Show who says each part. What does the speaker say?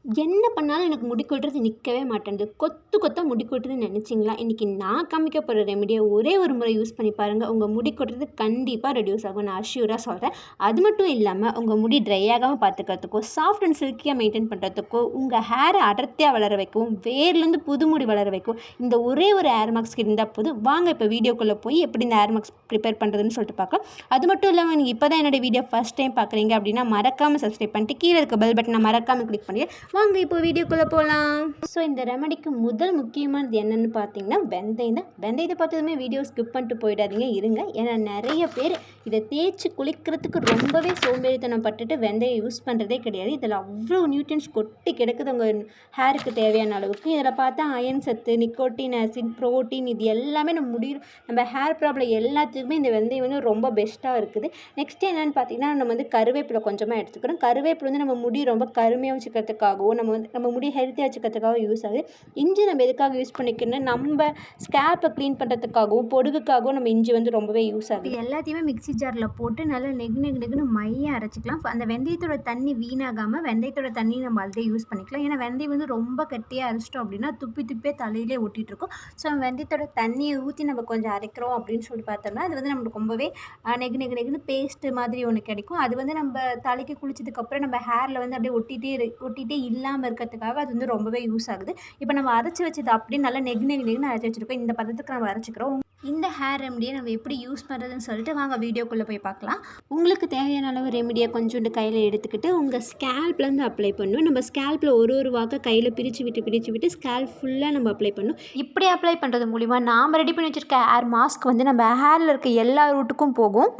Speaker 1: என்ன பண்ணாலும் எனக்கு முடி கொட்டுறது நிற்கவே மாட்டேன்து. கொத்து கொத்தா முடி கொட்டுதுன்னு நினச்சிங்களா? இன்றைக்கி நான் காமிக்க போகிற ரெமிடியை ஒரே ஒரு முறை யூஸ் பண்ணி பாருங்கள். உங்கள் முடி கொட்டுறது கண்டிப்பாக ரெடியூஸ் ஆகும். நான் அஷ்யூராக சொல்கிறேன். அது மட்டும் இல்லாமல் உங்கள் முடி ட்ரை ஆகாமல் பார்த்துக்கிறதுக்கோ, சாஃப்ட் அண்ட் சில்கியாக மெயின்டைன் பண்ணுறதுக்கோ, உங்கள் ஹேரை அடர்த்தியாக வளர வைக்கவும், வேர்லேருந்து புது முடி வளர வைக்கவும் இந்த ஒரே ஒரு ஹேர் மாஸ்க் இருந்தால் போதும். வாங்க இப்போ வீடியோக்குள்ளே போய் எப்படி இந்த ஹேர் மாஸ்க் ப்ரிப்பேர் பண்ணுறதுன்னு சொல்லிட்டு பார்க்கலாம். அது மட்டும் இல்லாமல் நீங்கள் இப்போ தான் என்னோடய வீடியோ ஃபஸ்ட் டைம் பார்க்குறீங்க அப்படின்னா மறக்காமல் சப்ஸ்கிரைப் பண்ணிட்டு கீழே இருக்க பெல் பட்டனை மறக்காமல் கிளிக் பண்ணி வாங்க இப்போ வீடியோக்குள்ளே போகலாம். ஸோ இந்த ரெமடிக்கு முதல் முக்கியமானது என்னென்னு பார்த்தீங்கன்னா வெந்தயம் தான். வெந்தயத்தை பார்த்ததுமே வீடியோ ஸ்கிப் பண்ணிட்டு போயிடாதீங்க, இருங்க. ஏன்னா நிறைய பேர் இதை தேய்ச்சி குளிக்கிறதுக்கு ரொம்பவே சோம்பேறித்தனம் பட்டுட்டு வெந்தயம் யூஸ் பண்ணுறதே கிடையாது. இதில் அவ்வளோ நியூட்ரியன்ஸ் கொட்டி கிடக்குது உங்கள் ஹேருக்கு தேவையான அளவுக்கு. இதில் பார்த்தா அயன் சத்து, நிக்கோட்டின் ஆசிட், ப்ரோட்டீன் இது எல்லாமே நம்ம ஹேர் ப்ராப்ளம் எல்லாத்துக்குமே இந்த வெந்தயம் வந்து ரொம்ப பெஸ்ட்டாக இருக்குது. நெக்ஸ்ட் என்னென்னு பார்த்தீங்கன்னா நம்ம வந்து கருவேப்பிலை கொஞ்சமாக எடுத்துக்கிறோம். கருவேப்பிலை வந்து நம்ம முடி ரொம்ப கருமையாக வச்சுக்கிறதுக்காகவும் நம்ம முடி ஹெல்த்தியாக வச்சுக்கிறதுக்காக யூஸ் ஆகுது. இஞ்சி நம்ம எதுக்காக யூஸ் பண்ணிக்கணும்னா நம்ம ஸ்கேல்ப்பை க்ளீன் பண்ணுறதுக்காகவும் பொடுகுக்காகவும் நம்ம இஞ்சி வந்து ரொம்பவே யூஸ் ஆகுது. எல்லாத்தையுமே மிக்ஸி ஜாரில் போட்டு நல்லா நெகுன்னு மையாக அரைச்சிக்கலாம். அந்த வெந்தயத்தோட தண்ணி வீணாகாமல் வெந்தயத்தோட தண்ணி நம்ம அதிலே யூஸ் பண்ணிக்கலாம். ஏன்னா வெந்தயம் வந்து ரொம்ப கட்டியாக அரைச்சிட்டோம் அப்படின்னா துப்பே தலையிலே ஒட்டிகிட்டு இருக்கும். ஸோ வெந்தயத்தோட தண்ணியை ஊற்றி நம்ம கொஞ்சம் அரைக்கிறோம் அப்படின்னு சொல்லி பார்த்தோம்னா அது வந்து நம்மளுக்கு ரொம்பவே நெகுன்னு பேஸ்ட்டு மாதிரி ஒன்று கிடைக்கும். அது வந்து நம்ம தலைக்கு குளிச்சதுக்கப்புறம் நம்ம ஹேரில் வந்து அப்படியே ஒட்டிகிட்டே இல்லாமல் இருக்கிறதுக்காக அது வந்து ரொம்பவே யூஸ் ஆகுது. இப்போ நம்ம அரைச்சி வச்சது அப்படியே நல்லா நெகுன்னு அரைச்சி வச்சுருக்கோம். இந்த பதத்துக்கு நம்ம அரைச்சிக்கிறோம். இந்த ஹேர் ரெமடியை நம்ம எப்படி யூஸ் பண்ணுறதுன்னு சொல்லிட்டு வாங்க வீடியோக்குள்ளே போய் பார்க்கலாம். உங்களுக்கு தேவையான அளவு ரெமடியை கொஞ்சோண்டு கையில் எடுத்துக்கிட்டு உங்கள் ஸ்கேல்ப்லேருந்து அப்ளை பண்ணணும். நம்ம ஸ்கேல்ப்பில் ஒரு வாக்க கையில் பிரித்து விட்டு ஸ்கேல்ப் ஃபுல்லாக நம்ம அப்ளை பண்ணணும். இப்படி அப்ளை பண்ணுறது மூலிமா நாம் ரெடி பண்ணி வச்சுருக்க ஹேர் மாஸ்க் வந்து நம்ம ஹேரில் இருக்க எல்லா ரூட்டுக்கும் போகும்.